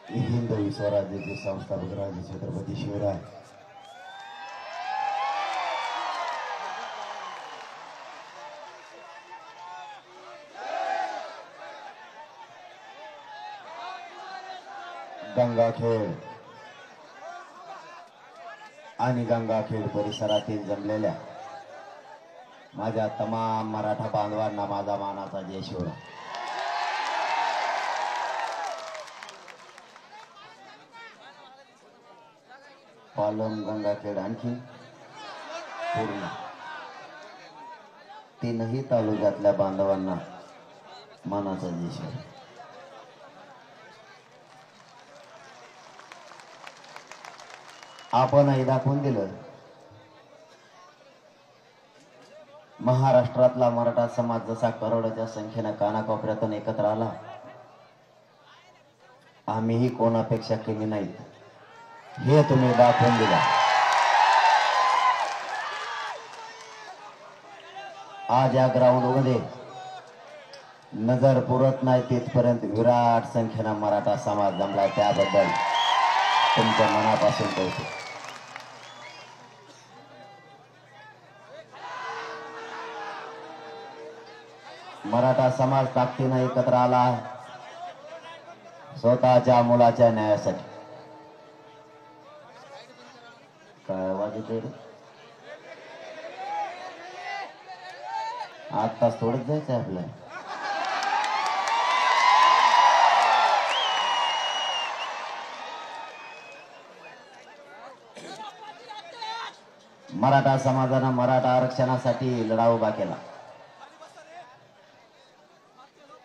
हिंदवी स्वराज्याचे संस्थापक राजे छत्रपती शिवराय गंगाखेड आणि गंगाखेड परिसरातील जमलेल्या माझ्या तमाम मराठा बांधवांना माझा मानाचा जय शिवराय. पालम गंगाखेड आणखी पूर्ण तीनही तालुक्यातल्या बांधवांना मानाचा जय शिवराय. आपणही दाखवून दिलं महाराष्ट्रातला मराठा समाज जसा करोडोच्या संख्येने कानाकोपऱ्यातून एकत्र आला, आम्हीही कोणापेक्षा कमी नाहीत हे तुम्ही दाखवून दिला. आज या ग्राउंड मध्ये नजर पुरत नाही तिथपर्यंत विराट संख्येने मराठा समाज जमला, त्याबद्दल तुमच्या मनापासून कौतुक. मराठा समाज ताकदीने एकत्र आला स्वतःच्या मुलाच्या न्यायासाठी. काय वाजते आत्ताच थोडंच जायचं आपल्याला. मराठा समाजानं मराठा आरक्षणासाठी लढा उभा केला.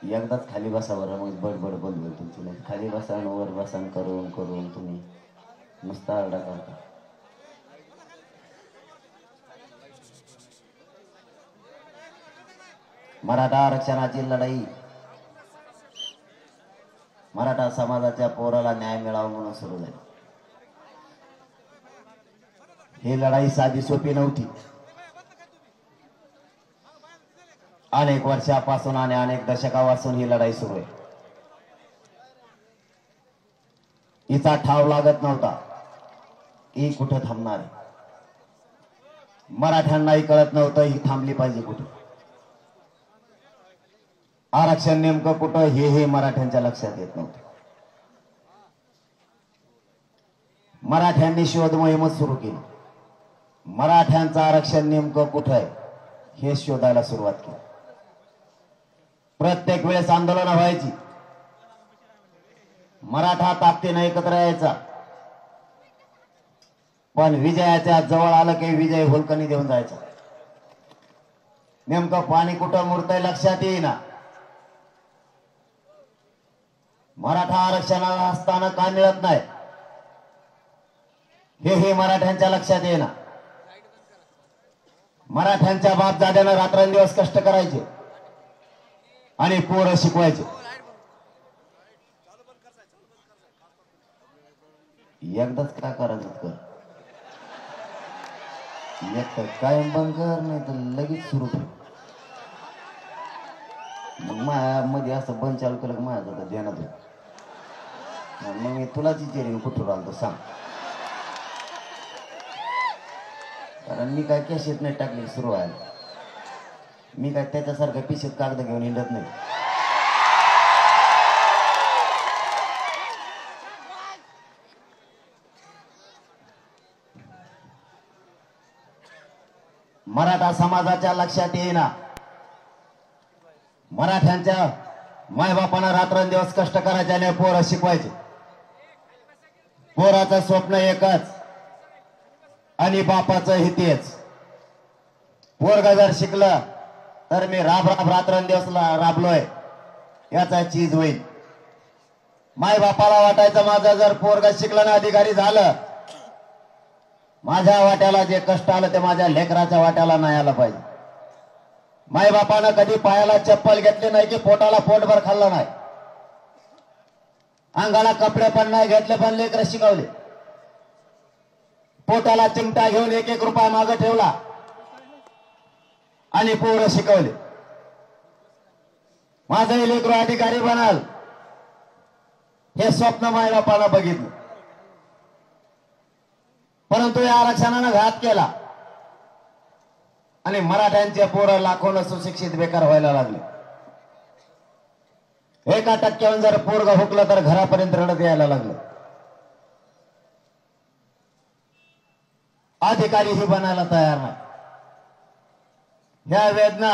एकदाच खाली बसा बरं, मग बडबड बंद होईल तुमची. नाही खाली बसान वर बसान करून करून तुम्ही नुसता आरडा करता. मराठा आरक्षणाची लढाई मराठा समाजाच्या पोराला न्याय मिळावा म्हणून सुरू झाली. ही लढाई साधी सोपी नव्हती. अनेक वर्षापासून आणि अनेक दशकापासून ही लढाई सुरू आहे. हिचा ठाव लागत नव्हता ही कुठं थांबणार आहे. मराठ्यांनाही कळत नव्हतं ही थांबली पाहिजे कुठं. आरक्षण नेमकं कुठं हे मराठ्यांच्या लक्षात येत नव्हतं. मराठ्यांनी शोध मोहीमच सुरू केली. मराठ्यांचं आरक्षण नेमकं कुठं आहे हे शोधायला सुरुवात केली. प्रत्येक वेळेस आंदोलन व्हायची, मराठा ताकदीने एकत्र यायचा, पण विजयाच्या जवळ आलं की विजय हुलकणी देऊन जायचा. नेमकं पाणी कुठं मुरतंय लक्षात येईना. मराठा आरक्षणाला असताना का मिळत नाही हे मराठ्यांच्या लक्षात येईना. मराठ्यांच्या बापदाद्यानं रात्रंदिवस कष्ट करायचे आणि पोरं शिकवायचे. एकदाच काय करायचं कर, एक तर कायम बंद कर, नाही तर लगेच सुरू कर. मग माया मध्ये असं बंद चालू केलं की माझ्या जातं ध्यानात होत. मग मी तुलाच विचारेन कुठं राहतो सांग, कारण मी काय कॅशेत नाही टाकली सुरू व्हायला. मी काय त्याच्यासारखं पिशेत कागद घेऊन हिंडत नाही. मराठा समाजाच्या लक्षात येईना. मराठ्यांच्या मायबापांना रात्रंदिवस कष्ट करायचे आणि पोरं शिकवायचे. पोराचं स्वप्न एकच आणि बापाचं हे तेच. पोरगा जर शिकलं तर मी राब रात्रंदिवस राबलोय याचा चीज होईल. माय बापाला वाटायचं माझं जर पोरगा शिकलं ना अधिकारी झालं, माझ्या वाट्याला जे कष्ट आलं ते माझ्या लेकराच्या वाट्याला नाही आलं पाहिजे. माय बापानं कधी पायाला चप्पल घेतली नाही की पोटाला पोटभर खाल्लं नाही. अंगाला कपडे पण नाही घेतले पण लेकर शिकवले. पोटाला चिमटा घेऊन एक एक रुपया मागे ठेवला आणि पोरं शिकवले. माझं लेकरू अधिकारी बनाल हे स्वप्न मायबापानं बघितलं, परंतु या आरक्षणानं घात केला आणि मराठ्यांचे पोरं लाखोनं सुशिक्षित बेकार व्हायला लागले. 1% जर पोरग हुकलं तर घरापर्यंत रडत यायला लागलं. अधिकारीही बनायला तयार नाही. ह्या वेदना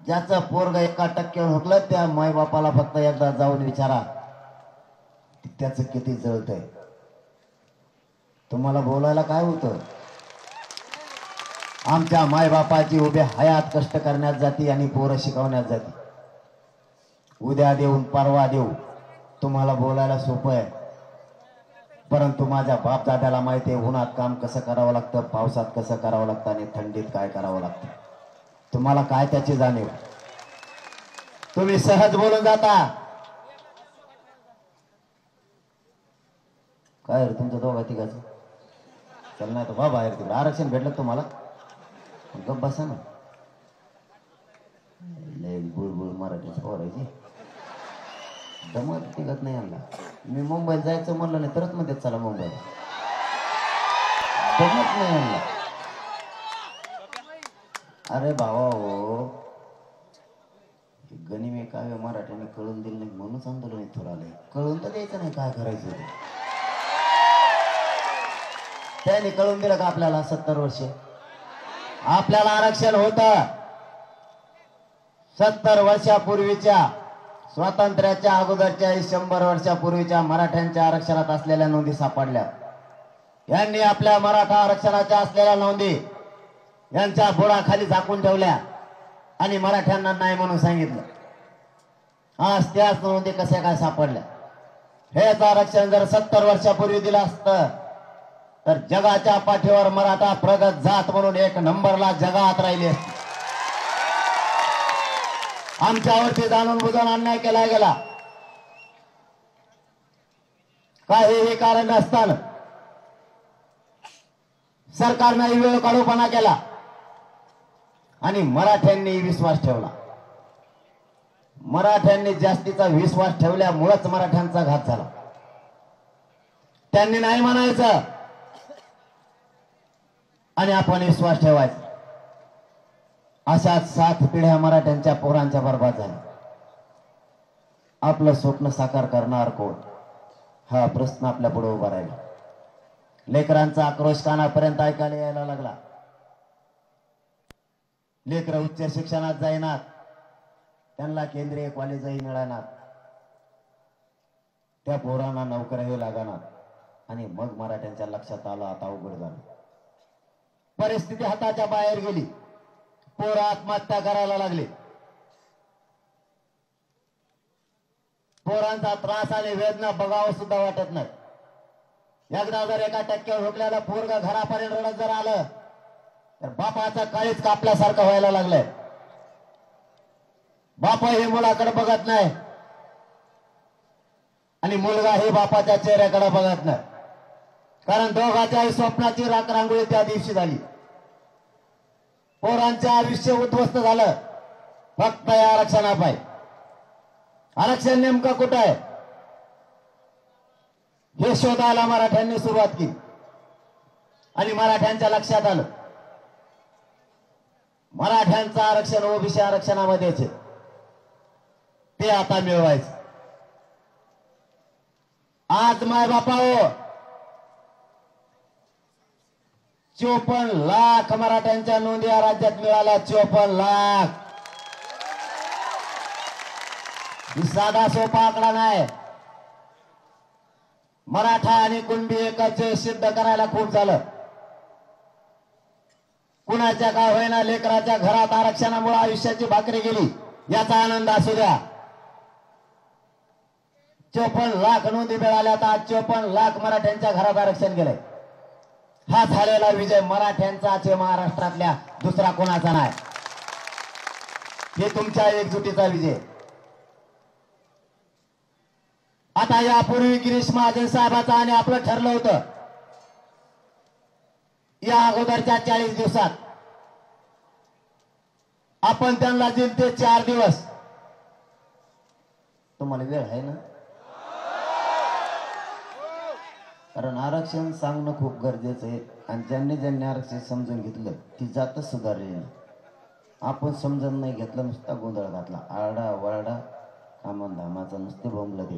ज्याचं पोरग 1% हुकलं त्या मायबापाला फक्त एकदा जाऊन विचारा त्याचं किती जळतंय. तुम्हाला बोलायला काय होतं? आमच्या मायबापाची उभ्या हयात कष्ट करण्यात जाती आणि पोरं शिकवण्यात जाती. उद्या देऊन परवा देऊ तुम्हाला बोलायला सोपं आहे, परंतु माझ्या बापदाद्याला माहिती आहे उन्हात काम कसं करावं लागतं, पावसात कसं करावं लागतं आणि थंडीत काय करावं लागतं. तुम्हाला काय त्याची जाणीव? तुम्ही सहज बोलून जाता. काय रे तुमचं दोघा तिघाचं चल नाही तर बाहेर तिकडे आरक्षण भेटलं तुम्हाला गप बसा ना. लय बुळबुळ मराठीच पोरायची दमत टिकत नाही आणला. मी मुंबईत जायचं म्हणलं नाही तरच म्हणते चला मुंबईला, दमत नाही आणला. अरे भावा हो, गनिमे काय मराठ्याने कळून दिलं नाही म्हणूनच आंदोलन इथं आलंय. कळून तर द्यायचं नाही काय करायचं ते. त्याने कळून दिलं का आपल्याला 70 वर्षे आपल्याला आरक्षण होतं. 70 वर्षापूर्वीच्या स्वातंत्र्याच्या अगोदरच्या 100 वर्षापूर्वीच्या मराठ्यांच्या आरक्षणात असलेल्या नोंदी सापडल्या. यांनी आपल्या मराठा आरक्षणाच्या असलेल्या नोंदी यांच्या बुडाखाली झाकून ठेवल्या आणि मराठ्यांना नाही म्हणून सांगितलं. आज त्याच नोंदी कशा काय सापडल्या? हेच आरक्षण जर 70 वर्षापूर्वी दिलं असतं तर जगाच्या पाठीवर मराठा प्रगत जात म्हणून 1 नंबरला जगात राहिली असती. आमच्यावरती जाणून बुजून अन्याय केला गेला. काहीही कारण नसताना सरकारने वेळ काढूपणा केला आणि मराठ्यांनी विश्वास ठेवला. मराठ्यांनी जास्तीचा विश्वास ठेवल्यामुळेच मराठ्यांचा घात झाला. त्यांनी नाही म्हणायचं आणि आपण विश्वास ठेवायचा. अशा 7 पिढ्या मराठ्यांच्या पोरांच्या बर्बाद झाल्या. आपलं स्वप्न साकार करणार कोण हा प्रश्न आपल्या पुढे उभा राहिला. लेकरांचा आक्रोश कानापर्यंत ऐकायला यायला लागला. लेकर उच्च शिक्षणात जाईनात, त्यांना केंद्रीय कॉलेजही मिळणार, त्या पोरांना नोकऱ्याही लागणार आणि मग मराठ्यांच्या लक्षात आलं आता अवघड झालं. परिस्थिती हाताच्या बाहेर गेली. पोरं आत्महत्या करायला लागले. पोरांचा त्रास आणि वेदना बघावं सुद्धा वाटत नाही. एकदा जर 1% हुकल्याला पोरग घरापर्यंत रडत जर आलं तर बापाचं काळीच कापल्यासारखं व्हायला लागलंय. बाप हे मुलाकडे बघत नाही आणि मुलगा हे बापाच्या चेहऱ्याकडे बघत नाही. कारण दोघांच्याही स्वप्नाची रांगोळी त्या दिवशी झाली. पोरांचं आयुष्य उद्ध्वस्त झालं फक्त या आरक्षणापायी. आरक्षण नेमकं कुठं आहे हे शोधायला मराठ्यांनी सुरुवात केली आणि मराठ्यांच्या लक्षात आलं मराठ्यांचं आरक्षण ओबीसी आरक्षणामध्येच ते आता मिळवायचं. आज माय बापा हो 54 लाख मराठ्यांच्या नोंदी या राज्यात मिळाल्या. 54 लाख ही साधा सोपा आकडा नाही. मराठा आणि कुणबी एकच सिद्ध करायला खूप झालं. कुणाच्या काय होईना लेकराच्या घरात आरक्षणामुळे आयुष्याची भाकरी गेली याचा आनंद असू द्या. 54 लाख नोंदी मिळाल्या. आज 54 लाख मराठ्यांच्या घरात आरक्षण गेलंय. हा झालेला विजय मराठ्यांचाच महाराष्ट्रातल्या दुसरा कोणाचा नाही. हे तुमच्या एकजुटीचा विजय. आता यापूर्वी गिरीश महाजन साहेबाचा आणि आपलं ठरलं होतं या अगोदरच्या 40 दिवसात आपण त्यांना दिले ते 4 दिवस. तुम्हाला वेळ आहे ना? कारण आरक्षण सांगणं खूप गरजेचं आहे आणि ज्यांनी ज्यांनी आरक्षण समजून घेतलं ती जातच सुधारली. आपण समजून नाही घेतलं, नुसता गोंधळ घातला, आरडा वरडा कामन धामाचा नुसते बोंबलं ते.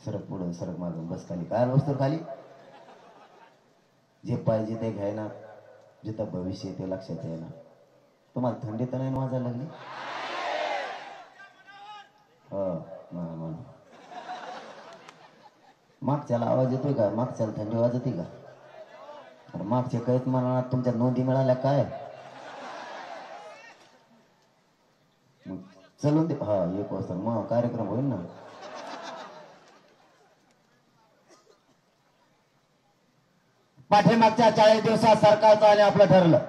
सरक पुढून सरक मागून बस खाली, काय बसतो खाली. जे पाहिजे ते घ्यायना, जिथं भविष्य ते लक्षात येईना. तुम्हाला थंडी तर नाही वाजायला लागली? हो, मागच्याला आवाज येतोय का? मागच्याला थंडी वाजते का? अरे मागच्या कैत म्हणा तुमच्या नोंदी मिळाल्या काय? चलून दे. हा, 1 वाजता मग कार्यक्रम होईल ना. पाठीमागच्या 40 दिवसात सरकारचं आणि आपलं ठरलं.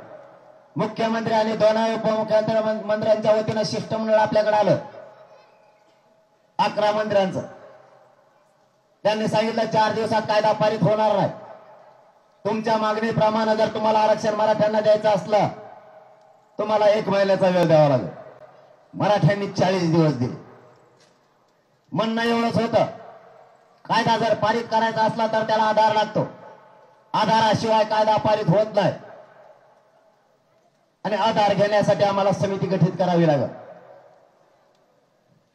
मुख्यमंत्री आणि 2 उपमुख्यमंत्री मंत्र्यांच्या वतीनं शिष्टमंडळ आपल्याकडे आलं. 11 मंत्र्यांचं. त्यांनी सांगितलं 4 दिवसात कायदा पारित होणार नाही. तुमच्या मागणीप्रमाणे जर तुम्हाला आरक्षण मराठ्यांना द्यायचं असलं तुम्हाला 1 महिन्याचा वेळ द्यावा लागेल. मराठ्यांनी 40 दिवस दिले. म्हणणं एवढंच होतं, कायदा जर पारित करायचा असला तर त्याला आधार लागतो. आधाराशिवाय कायदा पारित होत नाही आणि आधार घेण्यासाठी आम्हाला समिती गठीत करावी लागेल.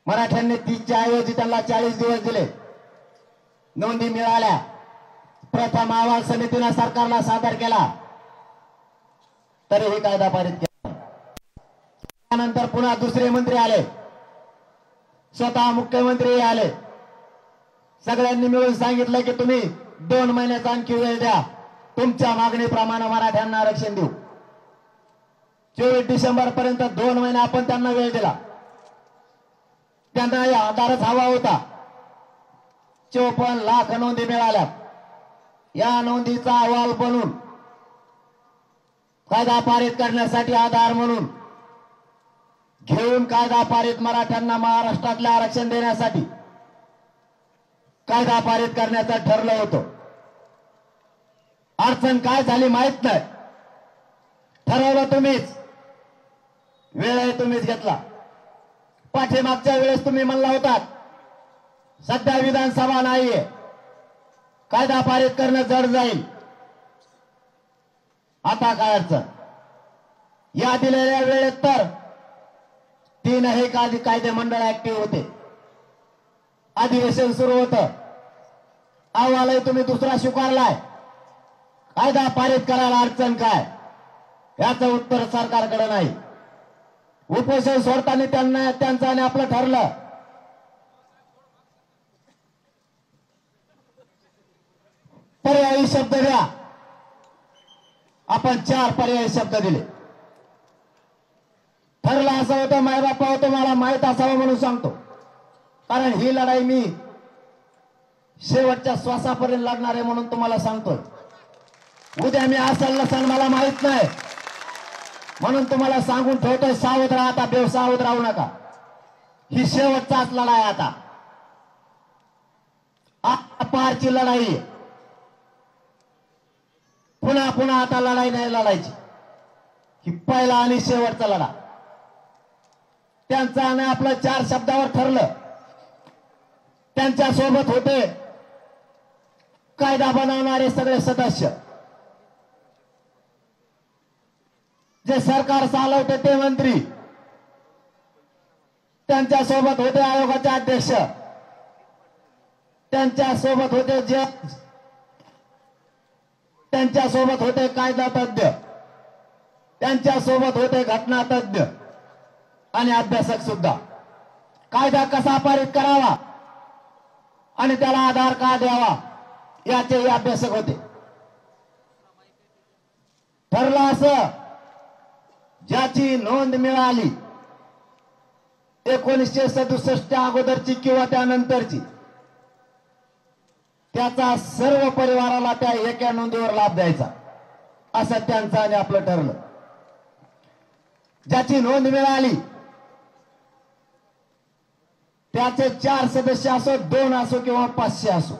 मराठ्यांनी 30च्या ऐवजी त्यांना 40 दिवस दिले. नोंदी मिळाल्या. प्रथम अहवाल समितीने सरकारला सादर केला तरीही कायदा पारित केला. त्यानंतर पुन्हा दुसरे मंत्री आले, स्वतः मुख्यमंत्री आले. सगळ्यांनी मिळून सांगितलं की तुम्ही 2 महिन्याचा आणखी वेळ द्या, तुमच्या मागणीप्रमाणे मराठ्यांना आरक्षण देऊ. 24 डिसेंबर पर्यंत 2 महिने आपण त्यांना वेळ दिला. त्यांना या आधारच हवा होता. 54 लाख नोंदी मिळाल्या. या नोंदीचा अहवाल बनवून कायदा पारित करण्यासाठी आधार म्हणून घेऊन कायदा पारित मराठ्यांना महाराष्ट्रातले आरक्षण देण्यासाठी कायदा पारित करण्याचं ठरलं होतं. अडचण काय झाली माहित नाही. ठरवलं तुम्हीच, वेळ तुम्हीच घेतला. पाठीमागच्या वेळेस तुम्ही म्हणला होता सध्या विधानसभा नाहीये, कायदा पारित करणं जड जाईल. आता काय अडचण? या दिलेल्या वेळेत तर 3ही कायदे मंडळ ऍक्टिव्ह होते. अधिवेशन सुरू होतं. अहवालही तुम्ही दुसरा स्वीकारलाय. कायदा पारित करायला अडचण काय? याचं उत्तर सरकारकडे नाही. उपोषण सोडताना त्यांचं आणि आपलं ठरलं. पर्यायी शब्द द्या. आपण 4 पर्यायी शब्द दिले. ठरलं असं होतं, मायबापा होतं, मला माहित असावं म्हणून सांगतो. कारण ही लढाई मी शेवटच्या श्वासापर्यंत लढणार आहे म्हणून तुम्हाला सांगतोय. उद्या मी असेल नसेल मला माहित नाही म्हणून तुम्हाला सांगून ठेवतोय. सावध राहा, आता बेसावध राहू नका. ही शेवटचाच लढाई. आता पारची लढाई. पुन्हा पुन्हा आता लढाई नाही लढायची. ही पहिला आणि शेवटचा लढा. त्यांचं आणि आपलं 4 शब्दावर ठरलं. त्यांच्या सोबत होते कायदा बनवणारे सगळे सदस्य, जे सरकार चालवते ते मंत्री, त्यांच्या सोबत होते आयोगाचे अध्यक्ष, त्यांच्या सोबत होते जज, त्यांच्या सोबत होते कायदा तज्ञ, त्यांच्या सोबत होते घटना तज्ञ आणि अभ्यासक सुद्धा. कायदा कसा पारित करावा आणि त्याला आधार का द्यावा याचेही अभ्यासक होते. ठरलं असं, ज्याची नोंद मिळाली 1967 अगोदरची किंवा त्यानंतरची, त्याचा सर्व परिवाराला त्या एका नोंदीवर लाभ द्यायचा, असं त्यांचं आणि आपलं ठरलं. ज्याची नोंद मिळाली त्याचे 4 सदस्य असो, 2 असो किंवा 500 असो,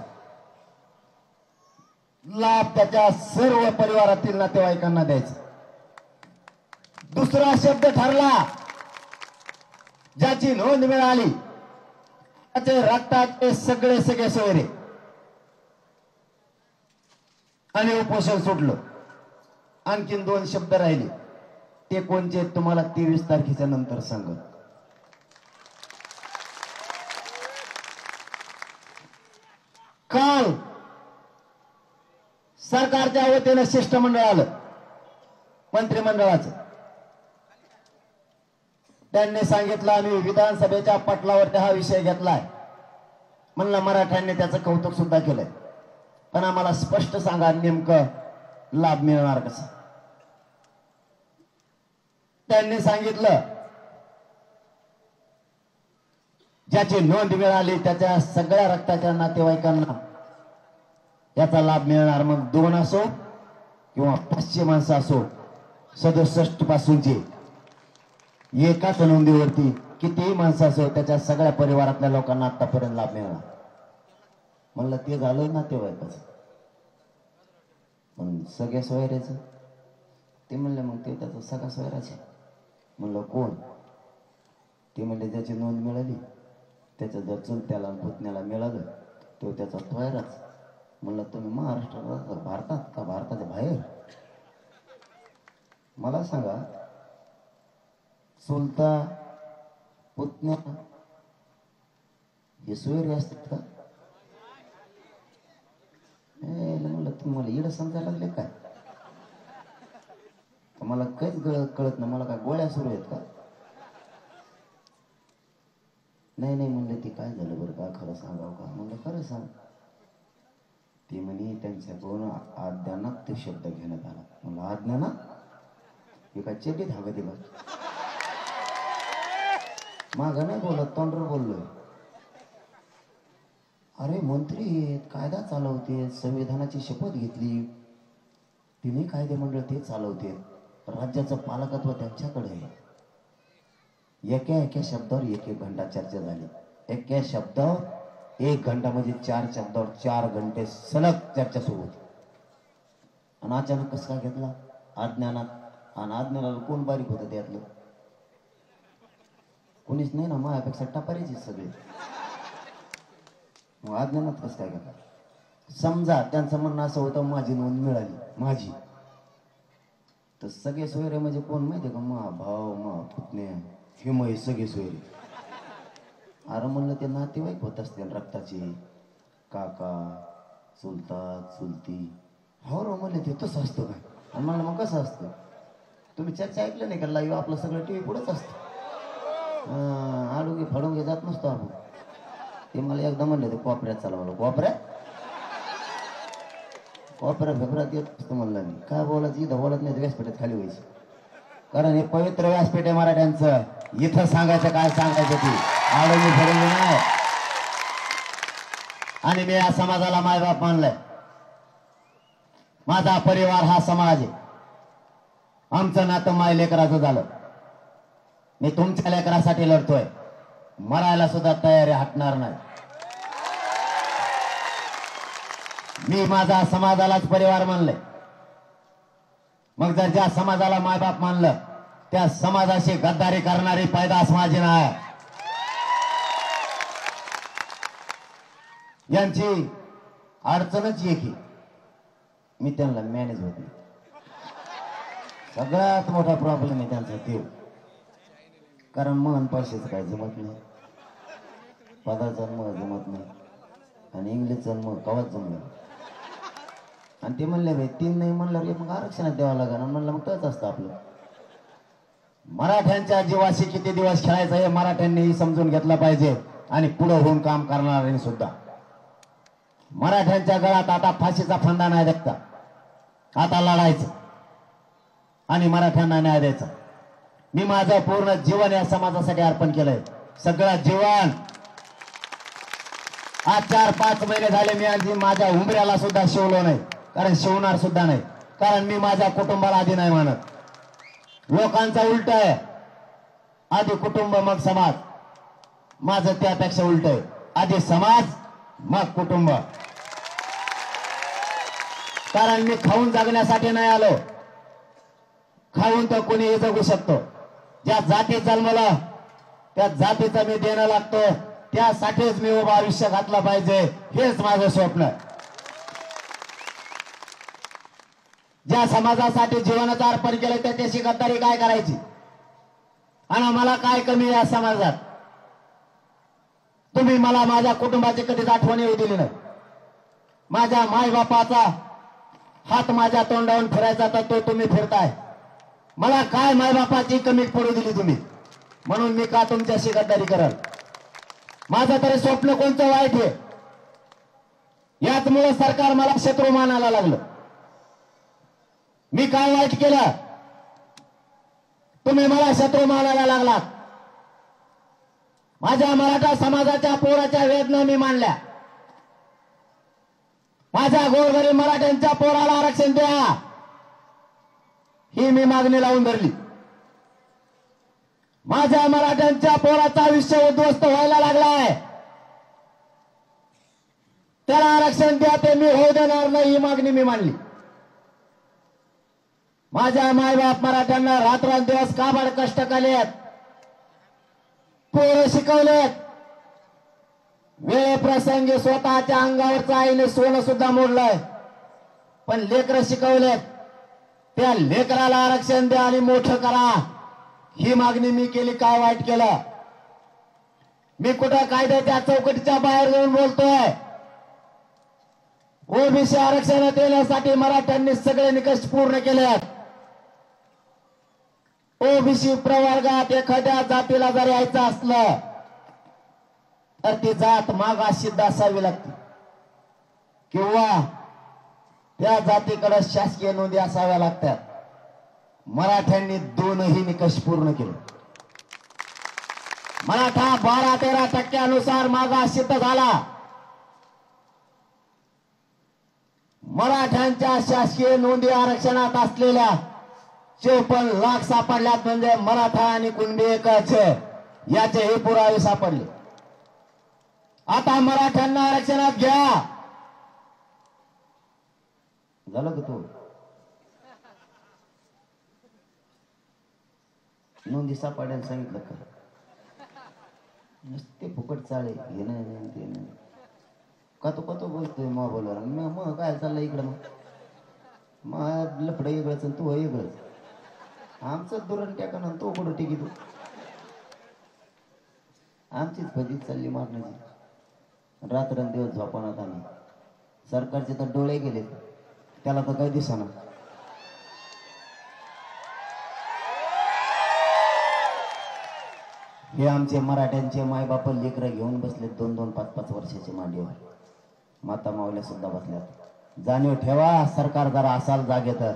लाभ त्याच्या सर्व परिवारातील नातेवाईकांना द्यायचा. दुसरा शब्द ठरला, ज्याची नोंद मिळाली त्याचे रक्ताचे सगळे सोयरे आणि उपोषण सुटलं. आणखीन 2 शब्द राहिले, ते कोणचे तुम्हाला 23 तारखेच्या नंतर सांगत. काल सरकारच्या वतीनं शिष्टमंडळ आलं मंत्रिमंडळाचं. त्यांनी सांगितलं आम्ही विधानसभेच्या पटलावरती हा विषय घेतलाय. म्हणलं मराठ्यांनी त्याचं कौतुक सुद्धा केलंय, पण आम्हाला स्पष्ट सांगा नेमकं लाभ मिळणार कसा. त्यांनी सांगितलं ज्याची नोंद मिळाली त्याच्या सगळ्या रक्ताच्या नातेवाईकांना याचा लाभ मिळणार. मग 2 असो किंवा 500 माणसं असो, 67 पासूनची एकाच नोंदीवरती कितीही माणसं असो त्याच्या सगळ्या परिवारातल्या लोकांना आतापर्यंत लाभ मिळणार. म्हणलं ते झालं नातेवाईकाचं, पण सगळ्या सोयऱ्याचं. ते म्हणले मग ते त्याचा सगळा सोयराच आहे. म्हणलं कोण? ते म्हणले ज्याची नोंद मिळाली त्याच्या जर चुलत्याला पुतण्याला मिळालं तो त्याचा सोयराच. म्हणलं तुम्ही महाराष्ट्रात भारतात का भारताच्या बाहेर? मला सांगा, चुलता पुतण्या हे सोयरे असतात का? म्हणलं तुम्हाला इडं समजायला लागले काय? मला काहीच कळत ना. मला काय गोळ्या सुरू आहेत का? नाही नाही म्हणलं ते काय झालं बरं का, खरं सांगावं का? म्हणलं खरं सांग. ते म्हणे त्यांच्याकडून आज्ञानात ते शब्द घेण्यात आला. म्हणलं आज्ञानात? हे काय चेटीत हवं ते बघ. मागं नाही बोलत, तोंडवर बोललोय. अरे मंत्री आहेत, कायदा चालवते, संविधानाची शपथ घेतली, तिने कायदे मंडळ ते चालवते, राज्याचं पालकत्व त्यांच्याकडे आहे. एका शब्दावर 1 घंटा चर्चा झाली. एका शब्दावर 1 घंटा म्हणजे 4 शब्दावर 4 घंटे सलग चर्चा सुरू होती. आणि अचानक कसं काय घेतला? अज्ञानात. आणि अज्ञानाला कोण बारीक होतं त्यातलं? कोणीच नाही ना, माझ्यापेक्षा टपारीचे सगळे. मग अज्ञानात कसं काय घेतला? समजा त्यांचं म्हणणं असं होतं माझी नोंद मिळाली, माझी, तर सगळे सोयरे म्हणजे कोण माहिती का? मा भाऊ, मा पुतणे, हे मग सगळे सोयरे. अरे म्हणलं ते नातेवाईक होत असतील रक्ताचे, काका, चुलता, चुलती. हो रो म्हणले ते तसं असतं काय? आणि म्हणलं मग कसं असतं? तुम्ही चर्चा ऐकलं नाही का? लाईव्ह आपलं सगळं टीव्ही पुढेच असतं. आडुगे फाडुगे जात नसतो आपण. ते मला एकदा म्हणले ते कोपऱ्यात चला. मला कोपऱ्यात फेपऱ्यात येत असतं म्हणलं मी. काय बोलायचं? इथं बोलत नाही, व्यासपीठात खाली व्हायचं. कारण हे पवित्र व्यासपीठ आहे मराठ्यांचं. इथं सांगायचं काय सांगायचं ती आडुगे फाडुगे नाही. आणि मी या समाजाला मायबाप मानलंय. माझा परिवार हा समाज आहे. आमचं नातं माय लेकराचं झालं. मी तुमच्या लेकरासाठी लढतोय. मरायला सुद्धा तयारी हटणार नाही. मी माझा समाजालाच परिवार मानलंय. मग जर ज्या समाजाला मायबाप मानलं त्या समाजाशी गद्दारी करणारी पैदास माझी नाही. यांची अडचणच एक, मी त्यांना मॅनेज होत नाही. सगळ्यात मोठा प्रॉब्लेम आहे त्यांचा ते. कारण मन पैशाचं काय जमत नाही, पदाचा मग जमत नाही, आणि इंग्लिशचं मग कवाच जमलं. आणि ते म्हणले भाई 3 नाही म्हणलं मग आरक्षणात द्यावं लागेल. म्हणलं मग तोच असतं आपलं. मराठ्यांच्या जीवाशी किती दिवस खेळायचं हे मराठ्यांनी समजून घेतलं पाहिजे. आणि पुढे होऊन काम करणाऱ्यांनी सुद्धा. मराठ्यांच्या गळात आता फाशीचा फंदा नाही द्यायचा. आता लढायचं आणि मराठ्यांना न्याय द्यायचा. मी माझं पूर्ण जीवन या समाजासाठी अर्पण केलंय. सगळं जीवन. आज 4-5 महिने झाले मी आधी माझ्या उंबऱ्याला सुद्धा शिवलो नाही. कारण शिवणार सुद्धा नाही. कारण मी माझ्या कुटुंबाला आधी नाही मानत. लोकांचा उलट आहे, आधी कुटुंब मग समाज. माझं त्यापेक्षा उलट आहे, आधी समाज मग कुटुंब. कारण मी खाऊन जगण्यासाठी नाही आलो. खाऊन तर कोणीही जगू शकतो. ज्या जाती जन्मला त्या जातीचं मी देणं लागतो. त्यासाठीच मी उभं आयुष्य घातलं पाहिजे, हेच माझं स्वप्न. ज्या समाजासाठी जीवनाचं अर्पण केलं त्याच्याशी गद्दारी काय करायची आणि मला काय कमी या समाजात? तुम्ही मला माझ्या कुटुंबाची कधीच आठवण येऊ दिली नाही. माझ्या मायबापाचा हात माझ्या तोंडावरून फिरायचा तर तो तुम्ही फिरताय. मला काय मायबापाची कमी पडू दिली तुम्ही? म्हणून मी का तुमच्याशी गद्दारी करल? माझं तरी स्वप्न कोणतं वाईट आहे? याचमुळे सरकार मला शत्रू मानायला लागलं. मी काय वाईट केलं? तुम्ही मला शत्रू मानायला लागलात. माझ्या मराठा समाजाच्या पोराच्या वेदना मी मांडल्या. माझ्या गोरगरीब मराठ्यांच्या पोराला आरक्षण द्या ही मी मागणी लावून धरली. माझ्या मराठ्यांच्या पोराचा आयुष्य उद्ध्वस्त व्हायला लागलाय. त्याला आरक्षण द्या ते मी होऊ देणार नाही ही मागणी मी मांडली. माझ्या मायबाप मराठ्यांना रात्रंदिवस काबाड कष्ट केलेत, पोरं शिकवलेत, वेळेप्रसंगी स्वतःच्या अंगावरचं आईने सोनं सुद्धा मोडलंय, पण लेकरं शिकवलेत. त्या लेकराला आरक्षण द्या आणि मोठं करा ही मागणी मी केली. काय वाईट केलं? मी कुठं कायद्याच्या चौकटीच्या बाहेर जाऊन बोलतोय? ओबीसी आरक्षण देण्यासाठी मराठ्यांनी सगळे निकष पूर्ण केलेत. ओबीसी प्रवर्गात एखाद्या जातीला जर यायचं असलं तर ती जात मागासिद्ध असावी लागते किंवा त्या जातीकडे शासकीय नोंदी असाव्या लागतात. मराठ्यांनी दोनही निकष पूर्ण केले. मराठा 12-13% मागासिद्ध झाला. मराठ्यांच्या शासकीय नोंदी आरक्षणात असलेल्या 54 लाख सापडल्यात. म्हणजे मराठा आणि कुणबी एकच याचे हे पुरावे सापडले. आता मराठ्यांना आरक्षणात घ्या. झालं का तू? नोंदी सापडायला सांगितलं का? नुसते फुकट चाळे घेणं ते नाही. कतो बोलतोय मोबाईलवर. मग काय चाललं इकडं? मग लफडं वेगळंच तू वेगळंच. आमचं दुरण टाका तो कुठं टिकी तू? आमचीच फजित चालली मारण्याची. रात्रंदिवस झोपण्यात आम्ही. सरकारचे तर डोळे गेले, त्याला तर काही दिसेना. हे आमचे मराठ्यांचे मायबाप लेकरं घेऊन बसलेत 2-2, 5-5 वर्षाचे मांडीवर. माता मावल्या सुद्धा बसल्यात. जाणीव ठेवा सरकार जरा असाल जागे तर.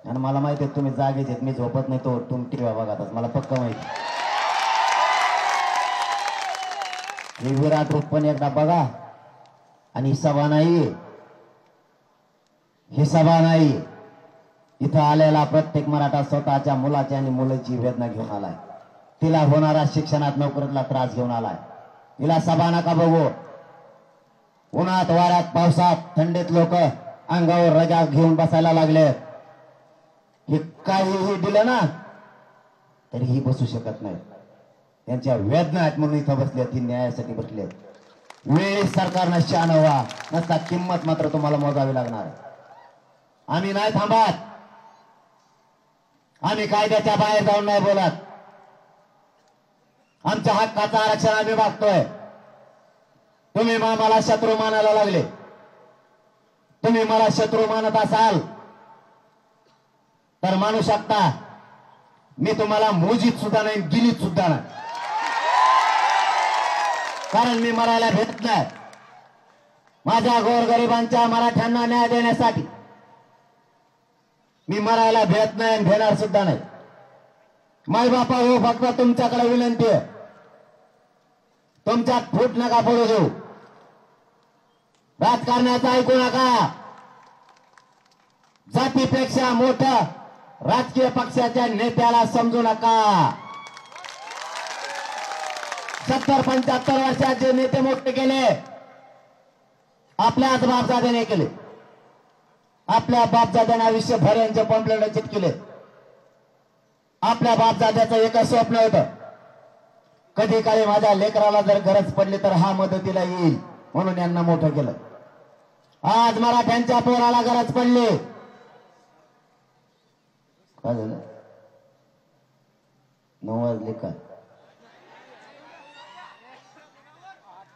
आणि मला माहिती आहे तुम्ही जागेच आहेत. मी झोपत नाही तो तुम्ही टीव्ही बघातात मला पक्का माहिती. हे विराट रूप पण एकदा बघा. आणि ही सभा नाही, इथं आलेला प्रत्येक मराठा स्वतःच्या मुलाची आणि मुलीची वेदना घेऊन आलाय. तिला होणारा शिक्षणात नोकरीतला त्रास घेऊन आलाय. तिला सभा नका बघू. उन्हात वाऱ्यात पावसात थंडीत लोक अंगावर रजा घेऊन बसायला लागले. हे काहीही दिलं ना तरीही बसू शकत नाही. त्यांच्या वेदना आहेत म्हणून इथं बसलेत. ही न्यायासाठी बसलेत. वेळी सरकारनं शहाण व्हा, नसता किंमत मात्र तुम्हाला मोजावी लागणार. आम्ही नाही थांबत. आम्ही कायद्याच्या बाहेर जाऊन नाही बोलत. आमच्या हक्काचं आरक्षण आम्ही मागतोय. तुम्ही मला शत्रू मानायला लागले. तुम्ही मला शत्रू मानत असाल तर मानू शकता. मी तुम्हाला मोजीत सुद्धा नाही, गिलीत सुद्धा नाही. कारण मी मरायला भेटत नाही. माझ्या गोरगरिबांच्या मराठ्यांना न्याय देण्यासाठी मी मरायला भेट नाही आणि भेटणार सुद्धा नाही. मायबापा हो, फक्त तुमच्याकडे विनंती आहे, तुमच्यात फूट नका पडू देऊ. राजकारणाचं ऐकू नका. जातीपेक्षा मोठं राजकीय पक्षाच्या नेत्याला समजू नका. 70-75 वर्षाचे नेते मोठे केले, आपल्याच बापजाद्याने केले. आपल्या बापजाद्याने आयुष्यभर यांचे पंपलेट चिटकिले. आपल्या बापजाद्याचं एकच स्वप्न होतं, कधी काळी माझ्या लेकराला जर गरज पडली तर हा मदतीला येईल, म्हणून यांना मोठं केलं. आज मराठ्यांच्या पोराला गरज पडली काय झालं 9 वाजले काय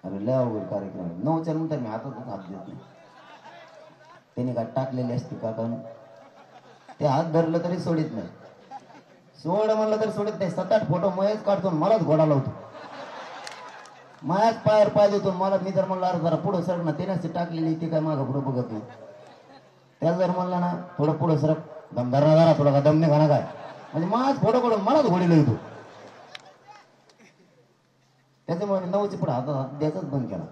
अरे लय अवघड कार्यक्रम 9च्या नंतर मी हातातच हात देत नाही त्याने काय टाकलेली असते का कारण ते हात धरलं तरी सोडित नाही सोड म्हणलं तरी सोडित नाही 7-8 फोटो मयच काढतो मलाच घोडा लावतो मायाच पायावर पाय देतो मला मी जर म्हणलं अरे जरा पुढं सरक ना त्याने टाकलेली ते काय मागं पुढं बघत नाही त्याला जर म्हणलं ना थोडं पुढं सरक दमदार जरा थोडं का दमने खाना काय म्हणजे माझ फोटो काढून मलाच घोडीला येतो त्याच्यामुळे 9च्या पुढे हातात द्यायचाच बंद केला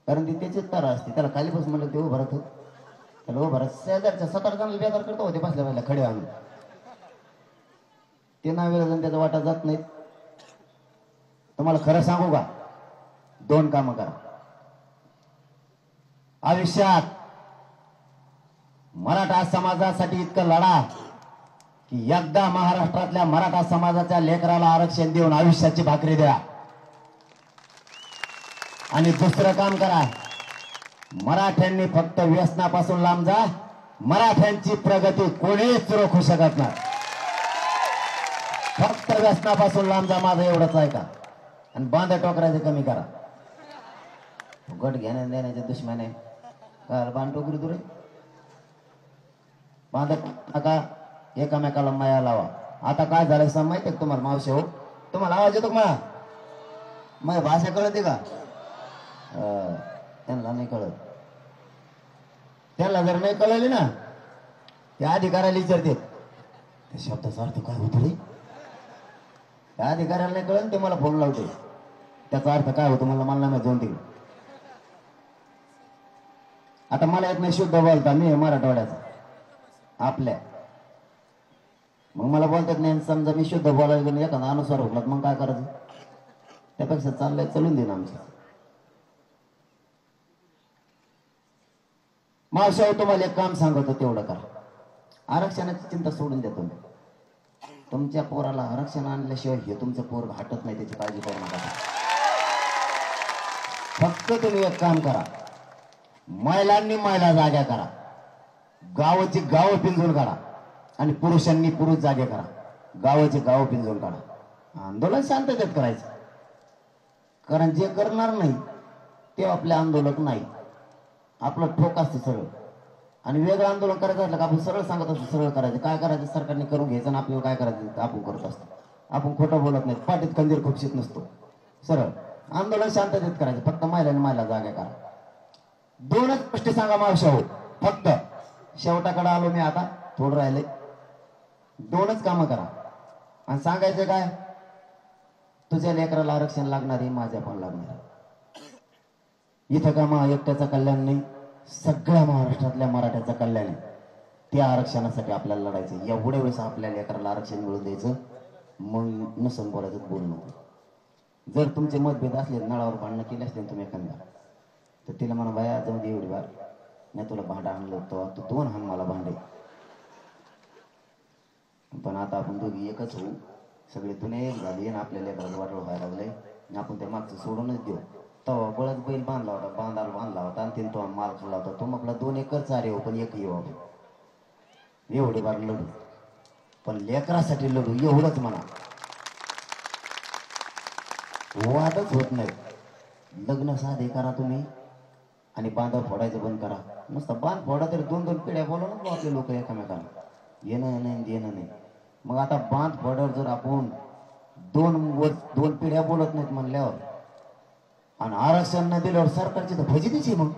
कारण ती त्याचीच तारा असते त्याला खाली बस म्हणलं ते उभं राहतं त्याला उभं राहत शेजारच्या 7-8 जणांना बेजार करतो होते बसल्या बसल्या खडे आणून ते ना वेळ जण त्याचा वाटा जात नाहीत तुम्हाला खरं सांगू का 2 कामं करा आयुष्यात मराठा समाजासाठी इतकं लढा की एकदा महाराष्ट्रातल्या मराठा समाजाच्या लेकराला आरक्षण देऊन आयुष्याची भाकरी द्या आणि दुसरं काम करा मराठ्यांनी फक्त व्यसनापासून लांब जा मराठ्यांची प्रगती कोणीच रोखू शकत नाही फक्त व्यसनापासून लांब जा माझं एवढंच आहे का आणि बांध टोकरायचे कमी करा गट घेण्या देण्याचे दुश्मन आहे काय बांध टोकरी तुरे बांध नका एकामेकाला माया लावा आता काय झालंय सम माहिती आहे तुम्हाला मावशी हो तुम्हाला आवाज येतो का मला मग भाषा कळते का त्यांना नाही कळत त्याला जर नाही कळली ना त्या अधिकाऱ्याला विचारते त्या शब्दाचा अर्थ काय होतो रे त्या अधिकाऱ्याला नाही कळलं ते मला फोन लावते त्याचा अर्थ काय होतो मला नाही दोन 3 आता मला येत नाही शुद्ध बोलता मी मराठवाड्याचा आपल्या मग मला बोलतात नाही समजा मी शुद्ध बोलायला गेलो एखादा अनुसार होत मग काय करायचं त्यापेक्षा चाललंय चलून देईन आमचं मावशाव तुम्हाला एक काम सांगतो तेवढं करा आरक्षणाची चिंता सोडून देतो मी तुमच्या पोराला आरक्षण आणल्याशिवाय हे तुमचं पोर हटत नाही त्याची काळजी करू नका फक्त तुम्ही एक काम करा महिलांनी महिला जाग्या करा गावाची गाव पिंजून काढा आणि पुरुषांनी पुरुष जागे करा गावाचे गाव पिंजून काढा आंदोलन शांततेत करायचं कारण जे करणार नाही ते आपले आंदोलक नाही आपलं ठोक असते सरळ आणि वेगळं आंदोलन करायचं असलं का आपण सरळ सांगत असतो सरळ करायचं काय करायचं सरकारने करून घ्यायचं आणि आपल्याला काय करायचं आपण करत असतो आपण खोटं बोलत नाही पाठीत खंजीर खुपशीत नसतो सरळ आंदोलन शांततेत करायचं फक्त महिलांनी महिला जागा करा 2च गोष्टी सांगा मावशा हो फक्त शेवटाकडे आलो मी आता थोडं राहिले 2च कामं करा आणि सांगायचं काय तुझ्या लेकराला आरक्षण लागणार आहे माझ्या पण लागणार आहे इथं का मा एकट्याचं कल्याण नाही सगळ्या महाराष्ट्रातल्या मराठ्याचं कल्याण आहे त्या आरक्षणासाठी आपल्याला लढायचं एवढ्या वेळेस आपल्या लेकराला आरक्षण मिळून द्यायचं मग नसून बोलायचं बोलू नको जर तुमचे मतभेद असले नळावर भांडणं केले असले तुम्ही एखाद्या तर तिला म्हणा बाया जाऊ दे एवढी बार नाही तुला भांडा आणलं होतं तू 2 हाण मला भांडे पण आता आपण दोघी एकच होऊ सगळे दुनिया एक झाली आणि आपल्या लेकराला वाटलं व्हायला लागलंय आपण त्या मागचं सोडूनच देऊ तेव्हा बळच बैल बांधला होता बांधला होता आणि तो माल खाल्ला होता तो म्हटला 2 एकर चारे हो पण एक येऊ आपण एवढे बार लढू पण लेकरासाठी लढू एवढंच म्हणा वादच होत नाही लग्न साधे करा तुम्ही आणि बांधा फोडायचं बंद करा नुसतं बांध फोडा तरी 2-2 पिढ्या बोलव ना आपले लोक एकामेकांना येणं नाही येणं नाही मग आता बांध फोडावर जर आपण 2 पिढ्या बोलत नाहीत म्हणल्यावर आणि आरक्षण न दिल्यावर सरकारची तर भजी द्यायची मग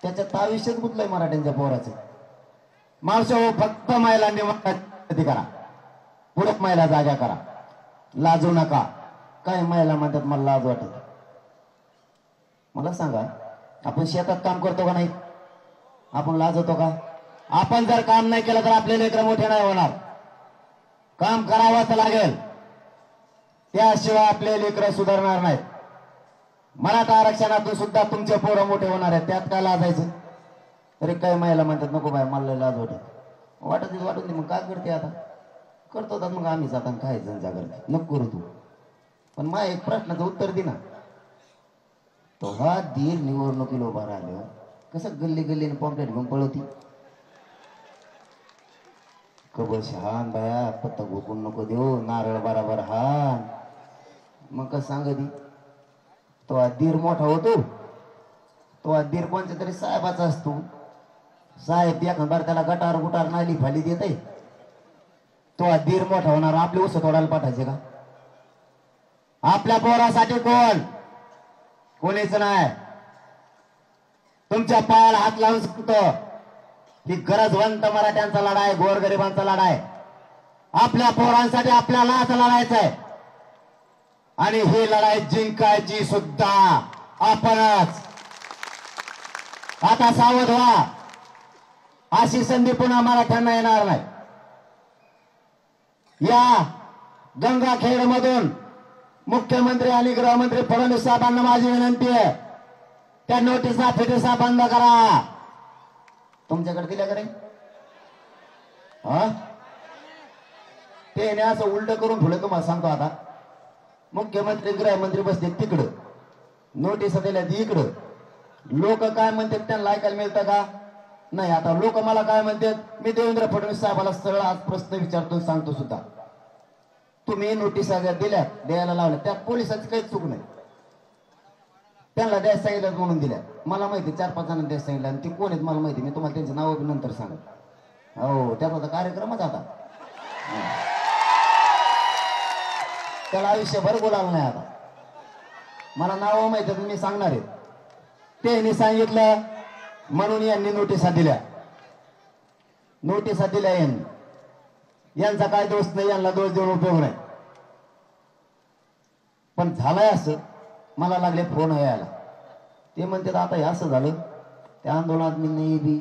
त्याच्यात आयुष्यच गुतलंय मराठ्यांच्या पोराचं मावशा हो फक्त महिलांनी मराठी करा पुढे महिला जागा करा लाजू नका काय महिला म्हणतात मला लाज वाटत मला सांगा आपण शेतात काम करतो का नाही आपण लाजतो का आपण जर काम नाही केलं तर आपले लेकरं मोठे नाही होणार काम करावंच लागेल त्याशिवाय आपले लेकरं सुधारणार नाहीत मराठा आरक्षणातून सुद्धा तुमचे पोरं मोठे होणार आहेत त्यात काय लाजायचं तरी काही महिला म्हणतात नको बाय मला लाज वाटत वाटून दे मग काय करते आता करतो तर मग आम्ही जाता काय जनजागृती नको करू तू पण मा एक प्रश्नाचं उत्तर दे ना तो हा दीर निवडणुकीला उभा राहिल्यावर कसं गल्ली गल्लीने पॉम्पलेट घेऊन पळवती कबश हान बाया, पत्ता गोकून नको देऊ, नारळ बराबर हान. मग कसं सांग दी तो अधीर मोठा होतो, तो अधीर कोणत्या तरी साहेबाचा असतो. साहेब एखादा त्याला गटार गुटार नाली फाली देत आहे, तो अधीर मोठा होणार. आपले उस तोडायला पाठायचे का? आपल्या पोरासाठी कोणीच नाही. तुमच्या पायाला हात लावून सांगतो ही गरजवंत मराठ्यांचा लढा आहे, गोरगरिबांचा लढा आहे. आपल्या पोरांसाठी आपल्यालाच लढायचं आहे आणि ही लढाई जिंकायची सुद्धा आपणच. आता सावध व्हा, अशी संधी पुन्हा मराठ्यांना येणार नाही. या गंगाखेड मधून मुख्यमंत्री आणि गृहमंत्री फडणवीस साहेबांना माझी विनंती आहे, त्या नोटिसा फिटिसा बंद करा. तुमच्याकडे दिल्या का नाही? ते असं उलट करून ठेवलं. तुम्हाला सांगतो आता, मुख्यमंत्री गृहमंत्री बसते तिकडं, नोटिसा दिल्या ती इकडं. लोक काय म्हणतात त्यांना ऐकायला मिळतं का? नाही. आता लोक मला काय म्हणतात, मी देवेंद्र फडणवीस साहेबाला सरळ आज प्रश्न विचारतो, सांगतो सुद्धा. तुम्ही नोटिसा दिल्या, द्यायला लावल्या, त्यात पोलिसांची काहीच चूक नाही. त्यांना द्यायला सांगितलं म्हणून दिल्या. मला माहिती 4-5 जणांना द्यायला सांगितलं, आणि ती कोण आहेत मला माहिती. मी तुम्हाला त्यांचं नाव नंतर सांगत. हो, त्याचा तर कार्यक्रमच आता. त्याला आयुष्यभर बोलायला नाही आता. मला नाव माहिती आहे, मी सांगणार आहे. त्यांनी सांगितलं म्हणून यांनी नोटिसा दिल्या. नोटिसा दिल्या यांचा काय दोष नाही, यांना दोष देऊन उपयोग नाही. पण झालंय असं, मला लागले फोन यायला. ते म्हणतात आता हे असं झालं, त्या आंदोलनात मी नाही बी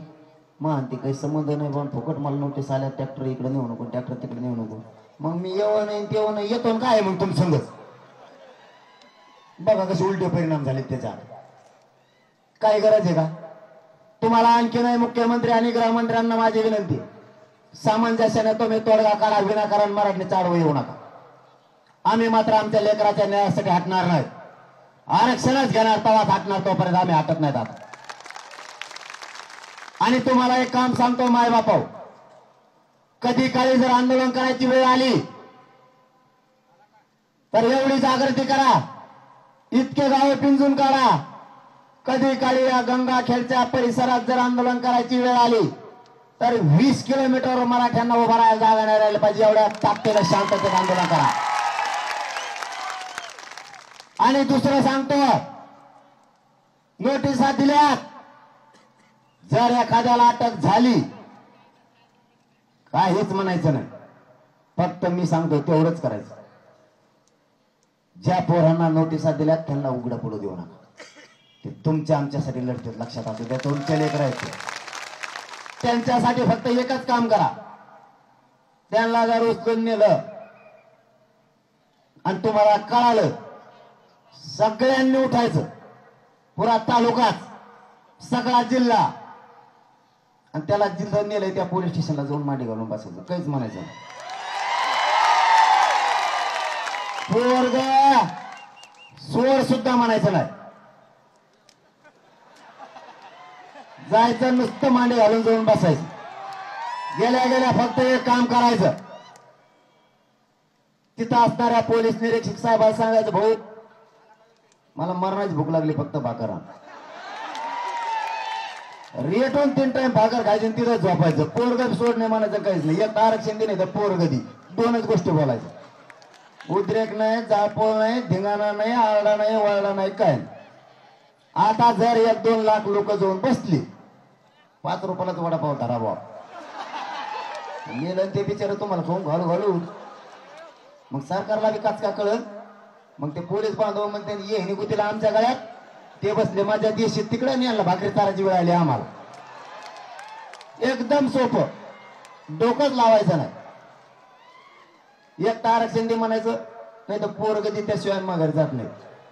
मानते काही संबंध नाही, पण फुकट मला नोटीस आल्या, ट्रॅक्टर इकडे नेऊ नको, ट्रॅक्टर तिकडे नेऊ नको. मग मी येऊ नाही तेव्हा नाही, येतो काय मग तुम्ही संगच. बघा कसे उलटे परिणाम झाले त्याच्या. काय गरज आहे का? तुम्हाला आणखी नाही. मुख्यमंत्री आणि गृहमंत्र्यांना माझी विनंती, सामंजस्याने तुम्ही तोडगा काढा, विनाकारण मराठी चाडवं येऊ नका. आम्ही मात्र आमच्या लेकराच्या न्यायासाठी हटणार नाही. आरक्षणच घेणार, तवाच हटणार, तोपर्यंत आम्ही हटत नाहीत. आता आणि तुम्हाला एक काम सांगतो माय बापाव, कधी काळी जर आंदोलन करायची वेळ आली तर एवढी जागृती करा, इतके गावे पिंजून काढा. कधी काळी या गंगाखेडच्या परिसरात जर आंदोलन करायची वेळ आली तर 20 किलोमीटर मराठ्यांना उभा राहायला जागा नाही राहिलं पाहिजे, एवढ्या ताकदीनं शांततेत आंदोलन करा. आणि दुसरं सांगतो, नोटिसा दिल्यात, जर एखाद्याला अटक झाली काहीच म्हणायचं नाही, फक्त मी सांगतो तेवढंच करायचं. ज्या पोरांना नोटिसा दिल्यात त्यांना उघडं पडू देऊ नका. ते तुमच्या आमच्यासाठी लढतात, लक्षात असू द्या. तुमच्या लेकरायचे त्यांच्यासाठी फक्त एकच काम करा, त्यांना जर उचलून नेलं आणि तुम्हाला कळालं, सगळ्यांनी उठायचं, पुरा तालुकाच, सगळा जिल्हा, आणि त्याला जिल्हा नेलंय त्या पोलीस स्टेशनला जाऊन मांडी घालून बसायचं, काहीच म्हणायचं नाही. पोरग सोड सुद्धा म्हणायचं नाही, जायचं नुसतं मांडी घालून जाऊन बसायचं. गेल्या गेल्या फक्त एक काम करायचं, तिथं असणाऱ्या पोलीस निरीक्षक साहेबांना सांगायचं, भाऊ मला मरणाची भूक लागली, फक्त भाकर आण. रेटून 3 टाइम भाकर खायची, तिथं झोपायचं. पोरग सोड नाही म्हणायचं, काहीच नाही. एक आरक्षण दे नाही तर पोरग दी, 2च गोष्टी बोलायचं. उद्रेक नाही, जाळपोळ नाही, धिंगाणा नाही, आरडा नाही, वळडा नाही, काय. आता जर 1-2 लाख लोक जाऊन बसली, 5 रुपयालाच वडापाव धरा बाप मेलं, ते बिचार तुम्हाला खाऊन घालू घालू. मग सरकारला बी काच का कळत. मग ते पोलीस बांधव म्हणते ये निघुतीला आमच्या गळ्यात, ते बसले माझ्या देशी तिकडे नाही, भाकरी ताराची वेळ आली आम्हाला. एकदम सोपं, डोकंच लावायचं नाही. एक आरक्षण दे म्हणायचं, नाही तर पोरग दे, त्याशिवाय माघारी जात नाही.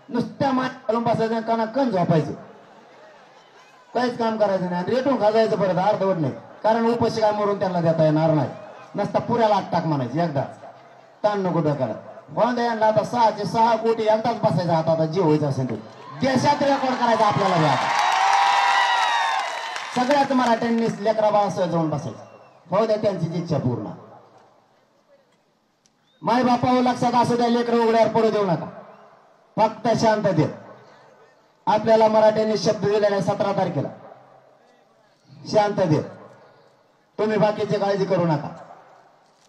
नुसत्या माठ घालून बसायचं, काना कण झोपायचं, काहीच काम करायचं नाही. रेटून खाजायचं परत अर्धवट नाही, कारण उपाशी काय मरून त्यांना देता येणार नाही. नसता पुऱ्याला आत टाक म्हणायची, एकदा ताण नको डोक्याला. कोण द्यायला आता 6 कोटी एकदाच बसायचं. आता जे व्हायचं असेल ते देशात रेकॉर्ड करायचं आपल्याला बी. आता सगळ्याच मराठ्यांनी लेकरा बाळासह जाऊन बसायचं, हो द्या त्यांची इच्छा पूर्ण. माय बापावर लक्षात असू द्या, लेकर उघड्यावर पडू देऊ नका, फक्त शांत दे. आपल्याला मराठ्यांनी शब्द दिलेला 17 तारखेला, शांत दे. तुम्ही बाकीची काळजी करू नका,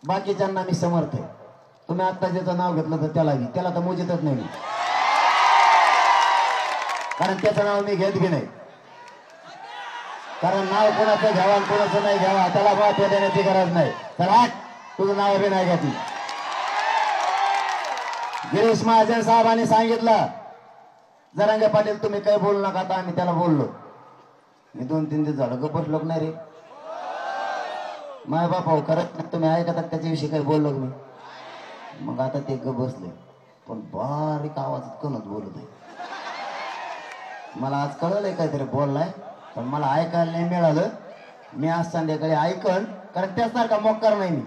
बाकीच्यांना मी समर्थ आहे. तुम्ही आता ज्याचं नाव घेतलं तर त्याला तर मोजितच नाही मी, कारण त्याचं नाव मी घेत बी नाही. कारण नाव कोणाचं घ्यावा कोणाचं नाही घ्यावा त्याला महत्व देण्याची गरज नाही. तर आठ तुझं नाव बी नाही घेतली. गिरीश महाजन साहेबांनी सांगितलं, जरांगे पाटील तुम्ही काही बोलू नका. आता आम्ही त्याला बोललो. मी 2-3 दिवस झालं गप्प बसलो नाही रे. माय बापा करत नाही, तुम्ही ऐकतात त्याच्याविषयी काही बोललो मी. मग आता ते गप्प बसले, पण बारीक आवाजात कणत बोलत आहे. मला आज कळलंय काहीतरी बोललाय, पण मला ऐकायला नाही मिळालं. मी आज संध्याकाळी ऐकन, कारण त्यासारखा मोक्कार नाही मी.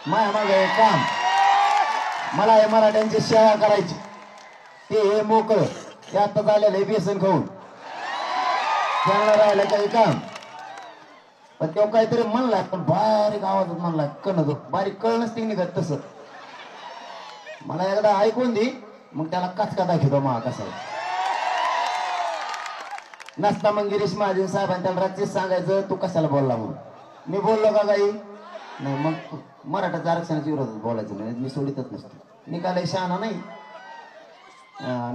माया मागे काम, मला हे मराठ्यांची सेवा करायची. ते हे मोकळं ते आता झालेलं हे बेसन खाऊन त्यांना राहिलं काही काम. पण तो काहीतरी म्हणलाय, पण बारीक आवाजात म्हणलाय, कणत बारीक कळणच ते निघत. तसं मला एकदा ऐकून दे, मग त्याला कचका दाखवतो मा कसा नसता. मग गिरीश महाजन साहेबांनी त्याला रात्रीच सांगायचं, तू कशाला बोलला म्हणून. मी बोललो का काही नाही. मग मराठाच्या आरक्षणाच्या विरोधात बोलायचं नाही, मी सोडितच नसतो. मी काय लय शहाणा नाही,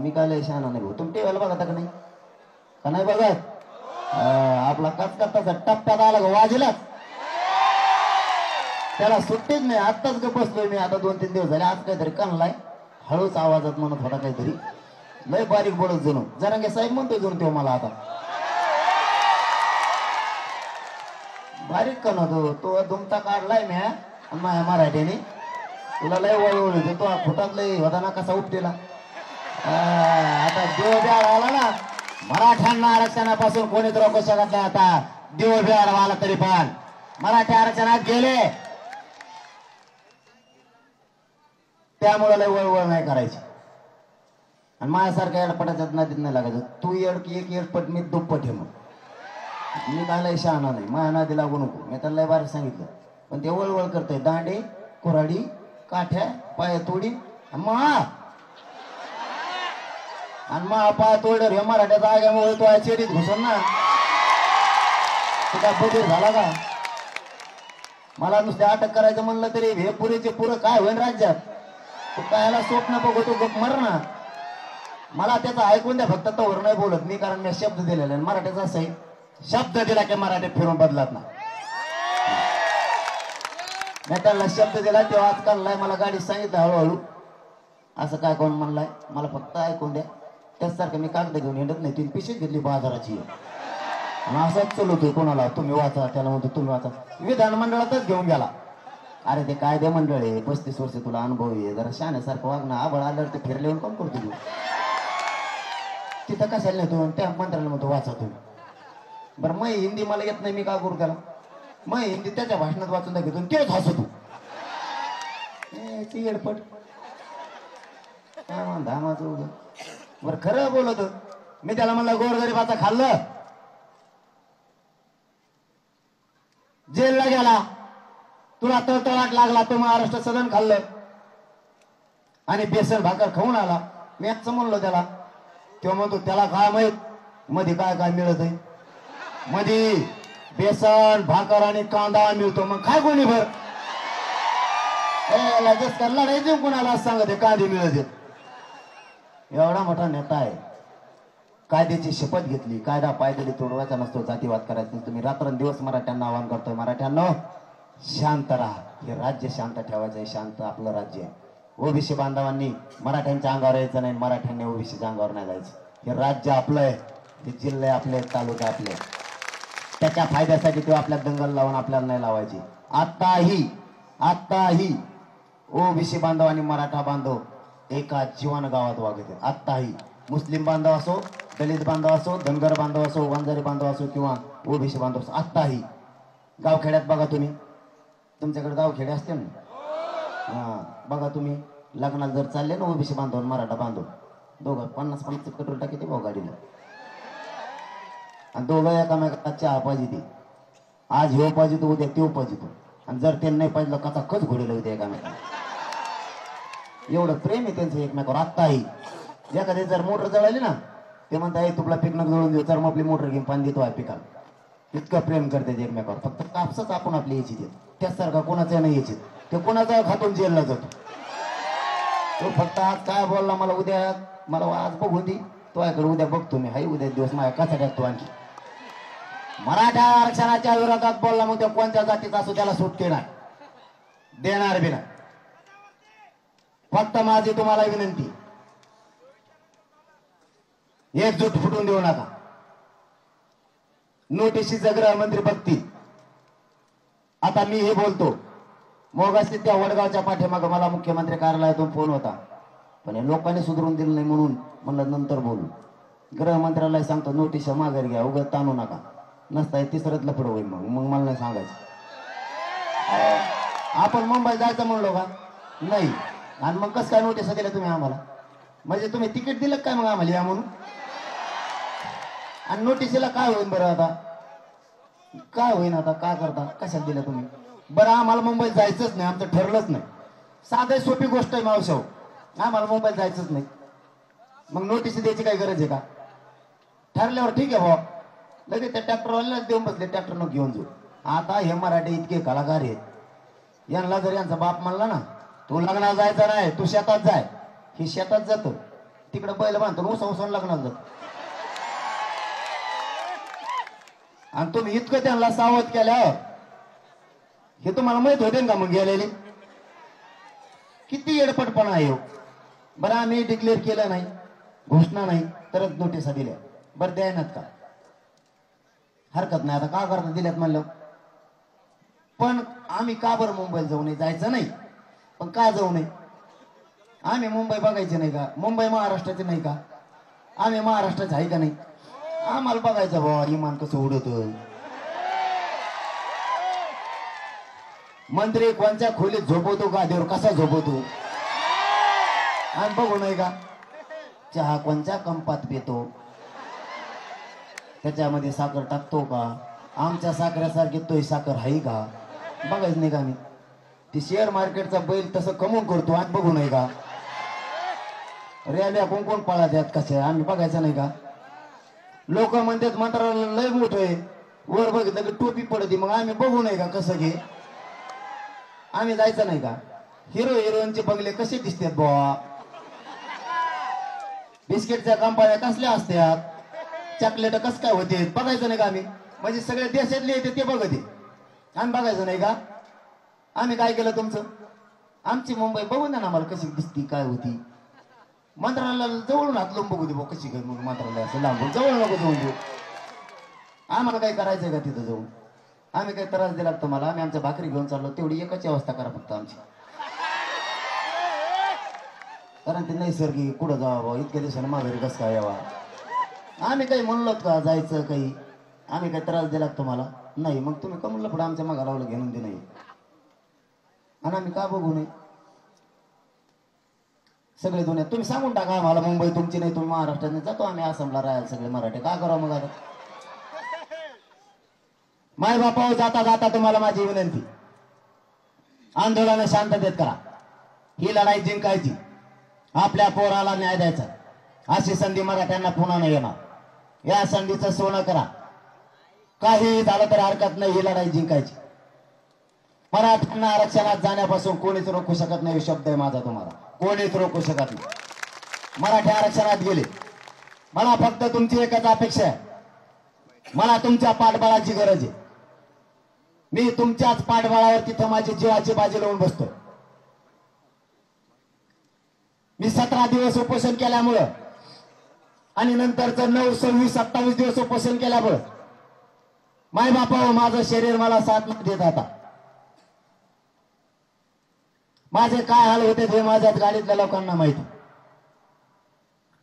मी काय लय शहाणा नाही भाऊ. तुम्ही टीव्हीला बघा का नाही, का नाही बघत? आपला कचका तसा टप्प्यात आला का वाजलाच, त्याला सुट्टीच नाही. आत्ताच ग बसलोय मी, आता 2-3 दिवस झाले. आज काहीतरी कणलाय, हळूच आवाजात म्हणत होता काहीतरी, लय बारीक बोलत जणू. जरांगे साहेब म्हणतोय जणू तो मला आता बारीक कणतो. तो दुमता काढलाय मी माझ्या मराठ्याने. तुला लय वळवळ होते, तो खोटात लय होता ना कसा उपटेला. आता देव बिहार आला ना, मराठ्यांना आरक्षणापासून कोणीच रोखू शकत नाही. आता देव बिहार आला तरी पण मराठी आरक्षणात गेले, त्यामुळे लय वळवळ नाही करायची. आणि माझ्यासारख्या एडपटाच्या नदीत नाही लागायचं. तू एक एडपट, मी दुप्पट आहे. मग मी काय लय शहाणा नाही, माझ्या नादी लागू नको. मी त्याला लय बारीक सांगितलं, पण ते वळवळ करतोय. दांडे कुऱ्हाडी काठ्या पाय तोडी आणि पाय तोडर हे मराठ्याचा आग्यामुळे तो चेरीत घुसन ना. तुझा बदल झाला का? मला नुसते अटक करायचं म्हणलं तरी हे पुरेचे पुरं काय होईल राज्यात. तू कायला स्वप्न बघतो गप मर ना. मला त्याचं ऐकून द्या फक्त, तोवर नाही बोलत मी, कारण मी शब्द दिलेला. मराठीचा असं आहे, शब्द दिला की मराठीत फिरून बदलत ना. मी त्याला शब्द दिला तेव्हा आज काढलाय, मला गाडीत सांगितलं हळूहळू असं काय कोण म्हणलाय, मला फक्त ऐकून द्या. त्याचसारखं मी कागद घेऊन येत नाही. 3 पिशवी घेतली बाजाराची आणि असंच चलवतोय कोणाला, तुम्ही वाचा, त्याला म्हणतो तुम्ही वाचा. विधानमंडळातच घेऊन गेला. अरे ते कायदे मंडळ आहे, 35 वर्ष तुला अनुभव आहे, जरा शाण्यासारखं वागणं. आबळ आलं ते फिरल्यावर कोण करतो तू तिथं कशाला नाही. तू त्या मंत्र्याला म्हणतो वाचा तुम्ही. बरं मग हिंदी मला येत नाही, मी का करू त्याला? मग हिंदी त्याच्या भाषणात वाचून दाखवतो, तेच हसू तू एडपट काय म्हणता माझं उगं. बरं खरं बोलत मी त्याला म्हणलं, गोरगरीबाचा खाल्लं जेलला गेला, तुला तळतळाट लागला, तो महाराष्ट्र सदन खाल्लं आणि बेसन भाकर खाऊन आला. मी असं म्हणलो त्याला. तेव्हा म्हणतो त्याला काय माहित मध्ये काय काय मिळत आहे. मध्ये बेसन भाकर आणि कांदा मिळतो, मग काय कोणी भर लगेच करला नाही देऊ कोणाला सांगत कांदे मिळत. एवढा मोठा नेता आहे, कायद्याची शपथ घेतली, कायदा पायदळी तोडवायचा नसतो, जातीवाद करायचा नसतो. मी रात्रंदिवस मराठ्यांना आवाहन करतोय, मराठ्यांनो शांत राहा. हे राज्य शांत ठेवायचं आहे, शांत आपलं राज्य आहे. ओबीसी बांधवांनी मराठ्यांच्या अंगावर यायचं नाही, मराठ्यांनी ओबीसीच्या अंगावर नाही जायचं. हे राज्य आपलं आहे, हे जिल्हे आपले, तालुके आपले. त्याच्या फायद्यासाठी तो आपल्या दंगल लावून आपल्याला नाही लावायची. आत्ताही ओबीसी बांधव आणि मराठा बांधव एका जीवन गावात वागत. आत्ताही मुस्लिम बांधव असो, दलित बांधव असो, धनगर बांधव असो, वंजारी बांधव असो किंवा ओबीसी बांधव असो, आत्ताही गावखेड्यात बघा तुम्ही. तुमच्याकडे गावखेडे असते ना, हा बघा तुम्ही. लग्नाला जर चालले ना ओबीसी बांधव मराठा बांधव, दोघं 50-50 पेट्रोल टाकी ते भाऊ गाडीला, आणि दोघं एकामेकाला चहा पाहिजे. ते आज ह्यो पाहिजे तो, उद्या त्यो पाहिजे तो, आणि जर ते नाही पाहिजे कचा कच घोडे होते एकामेकाला. एवढं प्रेम आहे त्यांचं एकमेकावर. आत्ताही एखादी जर मोटर जळाली ना, ते म्हणता तुला पिकनक जळून देऊ, तर मग आपली मोटर घेऊन पाणी देतो आहे पिकाला. इतकं प्रेम करते एकमेकावर. फक्त कापसच आपण आपली याची देत, त्यासारखा कोणाचा नाही याची. ते कोणाचा खातून जेलला जातो. तो फक्त आज काय बोलला मला, उद्या मला आज बघू दे, तो ऐकडे उद्या बघतो मी, हाय उद्या दिवस माझ्या कसा टाकतो आणखी. मराठा आरक्षणाच्या विरोधात बोलला मग त्या कोणत्या जातीचा असो त्याला सुटके नाही देणार बी नाही. फक्त माझी तुम्हाला विनंती, एकजूट फुटून देऊ नका. नोटीशीचं गृहमंत्री बघतील. आता मी हे बोलतो, मोगाशी त्या वडगावच्या पाठीमागं मला मुख्यमंत्री कार्यालयातून फोन होता, पण हे लोकांनी सुधरून दिलं नाही म्हणून म्हणलं नंतर बोलू. गृहमंत्र्याला सांगतो नोटीस माघारी घ्या, उगाच ताणू नका, नसता तिसरंच लफड होईल. मग मला नाही सांगायचं. आपण मुंबई जायचं म्हणलो का नाही, आणि मग कसं काय नोटीस दिल्या तुम्ही आम्हाला? म्हणजे तुम्ही तिकीट दिलं काय मग आम्हाला या म्हणून? आणि नोटीसीला काय होईल बरं? आता काय होईन? आता काय करता? कशात दिलं तुम्ही? बरं आम्हाला मुंबईत जायचंच नाही, आमचं ठरलंच नाही. साधी सोपी गोष्ट आहे मावशाव, आम्हाला मुंबईत जायचंच नाही. मग नोटीस द्यायची काही गरज आहे का? ठरल्यावर ठीक आहे भाऊ, लगेच त्या ट्रॅक्टरवाल्यालाच देऊन बसले, ट्रॅक्टरनं घेऊन जाऊ. आता हे मराठी इतके कलाकार आहेत, यांना जर यांचा बाप म्हणला ना तू लग्नाला जायचं नाही, तू शेतात जाय, हे शेतात जातो, तिकडे बैल बांधतो, उसा लग्नाला जातो. आणि तुम्ही इतकं त्यांना सावध केल्यावर हे तुम्हाला माहित होते का मग गेलेले किती येडपटपणा आहे हो. बरं आम्ही डिक्लेअर केलं नाही, घोषणा नाही, तरच नोटिसा दिल्या. बरं द्यायनात का? हरकत नाही, आता का करता दिल्यात म्हणलं. पण आम्ही का बरं मुंबईला जाऊ नये? जायचं नाही, पण का जाऊ नये? आम्ही मुंबई बघायची नाही का? मुंबई महाराष्ट्राची नाही का? आम्ही महाराष्ट्राचे आहे का नाही? आम्हाला बघायचं भावा इमान कसं उडत. मंत्री कोणत्या खोलीत झोपवतो, गादीवर कसा झोपवतो आम्ही बघू नाही का? चहा कोणत्या कंपात पितो, त्याच्यामध्ये साखर टाकतो का? आमच्या साखरेसारखी तोही साखर आहे का? बघायच नाही का आम्ही? ती शेअर मार्केटचा बैल तसं कमवून करतो आम्ही बघू नाही का? रॅल्या कोण कोण पळा द्यात कसे आम्ही बघायचं नाही का? लोक म्हणतात मंत्रालय लय मोठं आहे, वर बघितलं की टोपी पडते, मग आम्ही बघू नाही का कसं घे? आम्ही जायचं नाही का? हिरो हिरोईनचे बंगले कसे दिसतात बुवा? बिस्किटच्या कंपन्या कसल्या असतात? चॉकलेट कस काय होते बघायचं नाही का आम्ही? म्हणजे सगळे देशातले येते ते बघते, आम्ही बघायचं नाही का? आम्ही काय केलं तुमचं? आमची मुंबई बघून द्या ना आम्हाला कशी दिसती, काय होती. मंत्रालयाला जवळून हात लावून बघू दे भाऊ कशी काय म्हणून. मंत्रालय असं लांबून जवळ नको जाऊन देऊ. आम्हाला काही करायचंय का तिथं जाऊन? आम्ही काही त्रास दिला तुम्हाला? आम्ही आमच्या भाकरी घेऊन चाललो, तेवढी एकच अवस्था करा फक्त आमची. कारण ते नैसर्गिक कुठं जावा इतक्या दिवसानं माघारी कसं काय यावा? आम्ही काही म्हणलो का जायचं काही? आम्ही काही त्रास दिला तुम्हाला? नाही. मग तुम्ही का म्हणलं पुढे आमच्या मागा लावलं घेऊन दे नाही? आणि आम्ही का बघू नये? सगळे दुनिया तुम्ही सांगून टाका आम्हाला मुंबई तुमची नाही, तुम्ही महाराष्ट्रात नाही, जातो आम्ही आसामला राहायला सगळे मराठी. का करावं मग? आता माय बापा जाता जाता तुम्हाला माझी विनंती, आंदोलन शांततेत करा. ही लढाई जिंकायची, आपल्या पोराला न्याय द्यायचा. अशी संधी मराठ्यांना पुन्हा नाही येणार. या संधीचं सोनं करा. काही झालं तर हरकत नाही, ही लढाई जिंकायची. मराठ्यांना आरक्षणात जाण्यापासून कोणीच रोखू शकत नाही, शब्द आहे माझा तुम्हाला. कोणीच रोखू शकत नाही. मराठी आरक्षणात गेले. मला फक्त तुमची एकच अपेक्षा आहे, मला तुमच्या पाठबळाची गरज आहे. मी तुमच्याच पाठबळावर तिथं माझी जीवाची बाजी लावून बसतो. मी 17 दिवस उपोषण केल्यामुळं आणि नंतरचं 9, 26, 27 दिवस उपोषण केल्यामुळं माय बापा माझं शरीर मला साथ देत आता. माझे काय हाल होते हे माझ्याच गाडीतल्या लोकांना माहिती.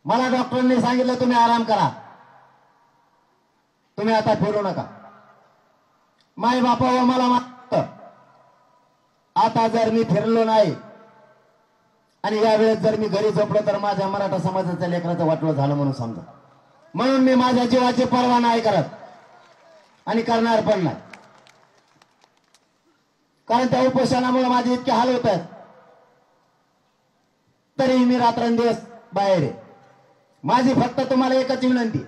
मला डॉक्टरांनी सांगितलं तुम्ही आराम करा, तुम्ही आता फिरू नका. माय बापा मला मानत, आता जर मी फिरलो नाही आणि यावेळेस जर मी घरी झोपलो तर माझ्या मराठा समाजाच्या लेकराचं वाटलं झालं म्हणून समजा. म्हणून मी माझ्या जीवाची पर्वा नाही करत आणि करणार पण नाही. कारण त्या उपोषणामुळे माझे इतके हाल होत आहेत. तरीही मी रात्रंदिवस बाहेर आहे. माझी फक्त तुम्हाला एकच विनंती,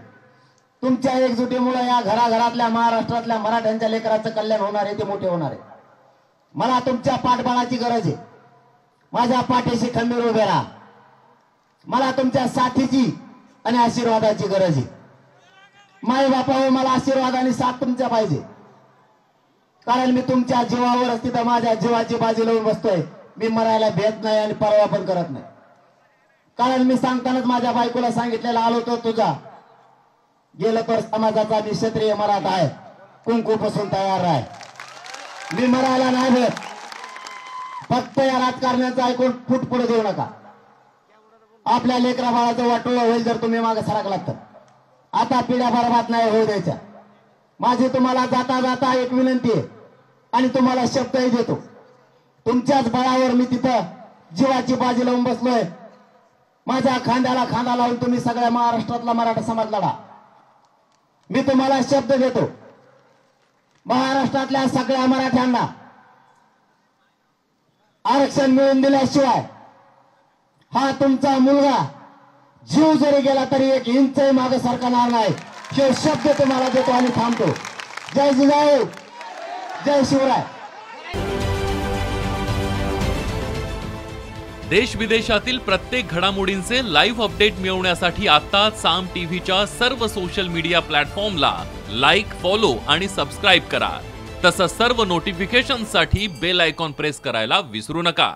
तुमच्या एकजुटीमुळे या घराघरातल्या महाराष्ट्रातल्या मराठ्यांच्या लेकराचं कल्याण होणार आहे, ते मोठे होणार आहे. मला तुमच्या पाठबळाची गरज आहे. माझ्या पाठीशी खंबीर उभे राहा. मला तुमच्या साथीची आणि आशीर्वादाची गरज आहे. माय बापावर मला आशीर्वाद आणि साथ तुमच्या पाहिजे, कारण मी तुमच्या जीवावरच तिथं माझ्या जीवाची बाजी लावून बसतोय. मी मरायला भेट नाही आणि परवा पण करत नाही, कारण मी सांगतानाच माझ्या बायकोला सांगितलेलं आलो तो तुझा गेलं तर समाजाचा मी क्षत्रिय मराठा आहे, कुंकू पासून तयार आहे. मी मरायला नाही भेट. फक्त या राजकारण्याचं ऐकून फूट पुढे देऊ नका. आपल्या लेकरा बाळाचं वाटोळं होईल जर तुम्ही मागे सरकलात तर. आता पिढ्या बरबाद नाही होऊ द्यायच्या. माझी तुम्हाला जाता जाता एक विनंती आहे आणि तुम्हाला शब्दही देतो. तुमच्याच बळावर मी तिथं जीवाची बाजी लावून बसलोय. माझ्या खांद्याला खांदा लावून तुम्ही सगळ्या महाराष्ट्रातला मराठा समाज लढा. मी तुम्हाला शब्द देतो, महाराष्ट्रातल्या सगळ्या मराठ्यांना आरक्षण मिळवून दिल्याशिवाय हा तुमचा मुलगा जीव जरी गेला तरी एक इंचही मागे सरकणार नाही. हे शब्द तुम्हाला देतो आणि थांबतो. जय जिजाऊ, जय शिवराय. देश विदेशातील प्रत्येक घडामोडींचे लाईव्ह अपडेट मिळवण्यासाठी आता साम टीव्हीच्या सर्व सोशल मीडिया प्लॅटफॉर्मला लाईक, फॉलो आणि सबस्क्राईब करा. तसंच सर्व नोटिफिकेशनसाठी बेल आयकॉन प्रेस करायला विसरू नका.